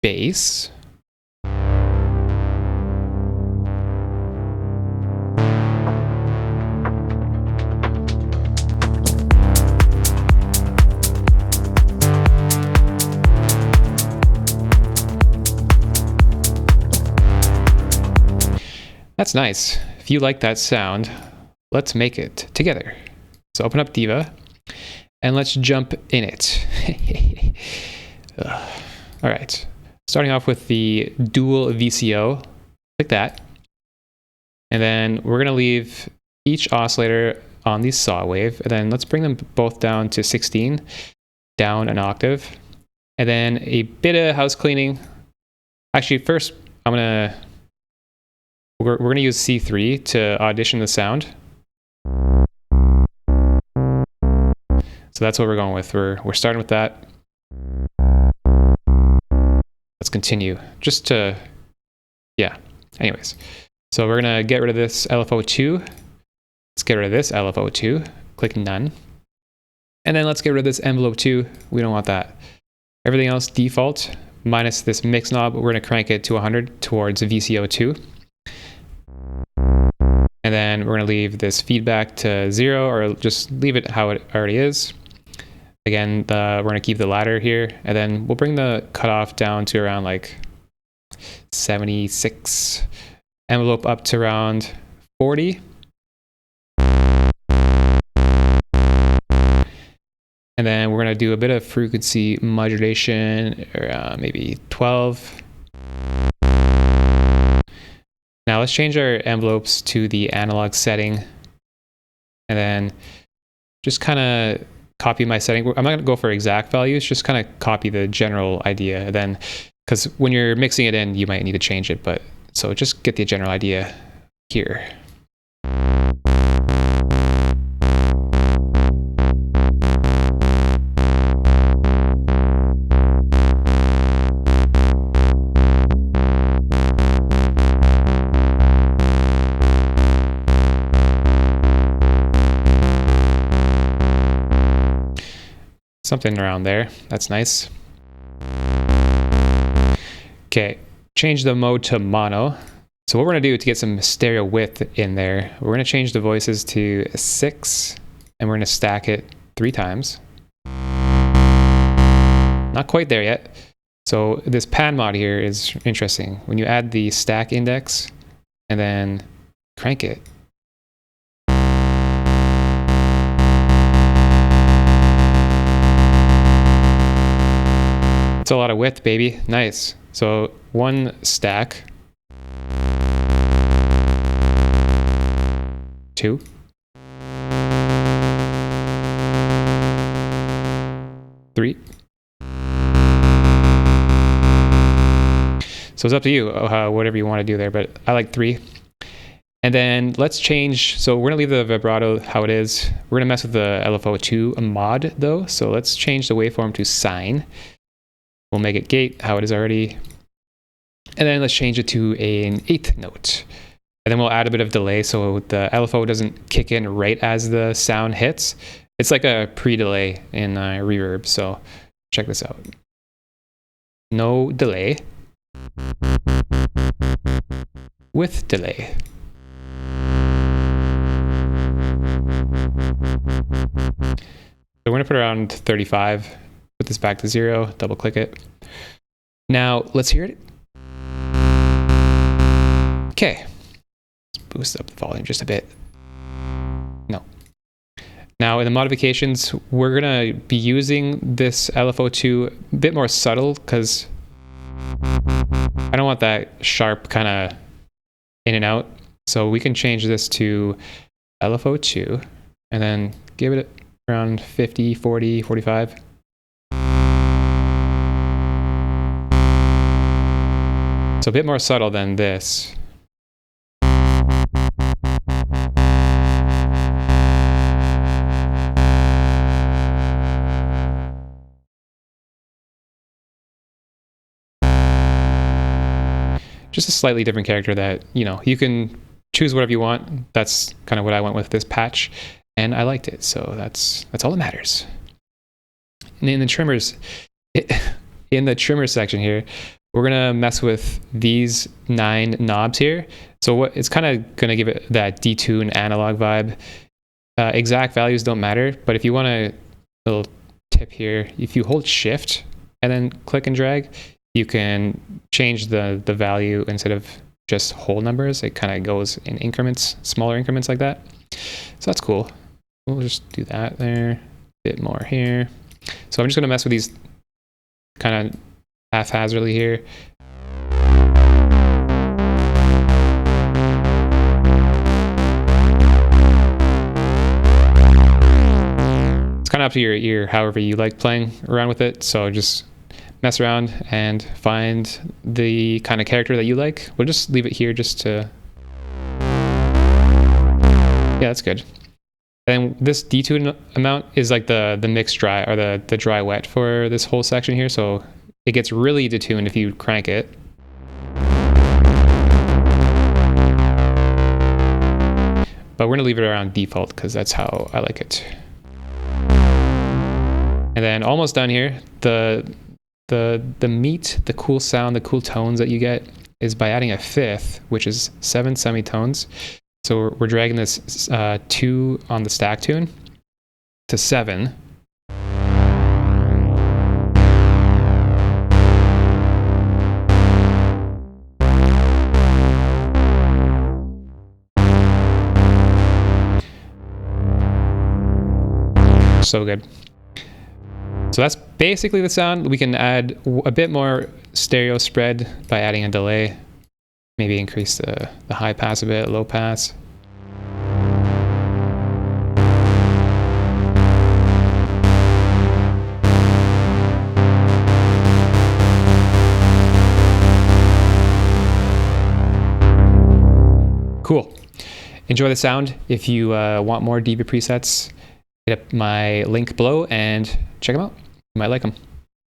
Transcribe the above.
bass. That's nice. If you like that sound, let's make it together. So open up Diva and let's jump in it. All right, starting off with the dual VCO, like that. And then we're gonna leave each oscillator on the saw wave, and then let's bring them both down to 16, down an octave. And then a bit of house cleaning. Actually, first we're gonna use C3 to audition the sound. So that's what we're going with. We're starting with that. Let's continue. Just to, yeah. Anyways, so we're gonna get rid of this LFO2. Let's get rid of this LFO2. Click none. And then let's get rid of this envelope 2. We don't want that. Everything else default, minus this mix knob. We're gonna crank it to 100 towards VCO2. And then we're gonna leave this feedback to 0, or just leave it how it already is. Again, we're gonna keep the ladder here, and then we'll bring the cutoff down to around like 76, envelope up to around 40. And then we're gonna do a bit of frequency modulation, around maybe 12. Now let's change our envelopes to the analog setting, and then just kind of copy my setting. I'm not going to go for exact values, just kind of copy the general idea. Then, because when you're mixing it in, you might need to change it, but so just get the general idea here. Something around there. That's nice. Okay, change the mode to mono. So what we're gonna do to get some stereo width in there, we're gonna change the voices to 6, and we're gonna stack it 3 times. Not quite there yet. So this pan mod here is interesting. When you add the stack index and then crank it, a lot of width, baby. Nice. So 1 stack, 2, 3. So it's up to you, whatever you want to do there, but I like 3. And then let's change. So we're gonna leave the vibrato how it is. We're gonna mess with the LFO2 mod though. So let's change the waveform to sine. We'll make it gate how it is already. And then let's change it to an 8th note. And then we'll add a bit of delay so the LFO doesn't kick in right as the sound hits. It's like a pre-delay in reverb. So check this out. No delay. With delay. So we're gonna put around 35. Put this back to 0, double click it. Now let's hear it. Okay, let's boost up the volume just a bit. No. Now in the modifications, we're gonna be using this LFO2 a bit more subtle because I don't want that sharp kind of in and out. So we can change this to LFO2 and then give it around 50, 40, 45. So a bit more subtle than this. Just a slightly different character that, you know, you can choose whatever you want. That's kind of what I went with this patch, and I liked it. So that's all that matters. And in the trimmers, in the trimmer section here, we're gonna mess with these 9 knobs here. So what it's kind of gonna give it that detuned analog vibe. Exact values don't matter, but if you want a little tip here, if you hold shift and then click and drag, you can change the value instead of just whole numbers. It kind of goes in increments, smaller increments like that. So that's cool. We'll just do that there, a bit more here. So I'm just gonna mess with these kind of haphazardly here. It's kind of up to your ear, however you like playing around with it. So just mess around and find the kind of character that you like. We'll just leave it here just to, yeah, that's good. And this detune amount is like the mix dry, or the dry wet for this whole section here. So it gets really detuned if you crank it. But we're gonna leave it around default because that's how I like it. And then almost done here. The meat, the cool sound, the cool tones that you get is by adding a 5th, which is 7 semitones. So we're dragging this 2 on the stack tune to 7. So good. So that's basically the sound. We can add a bit more stereo spread by adding a delay. Maybe increase the high pass a bit, low pass. Cool. Enjoy the sound. If you want more Diva presets, hit up my link below and check them out. You might like them.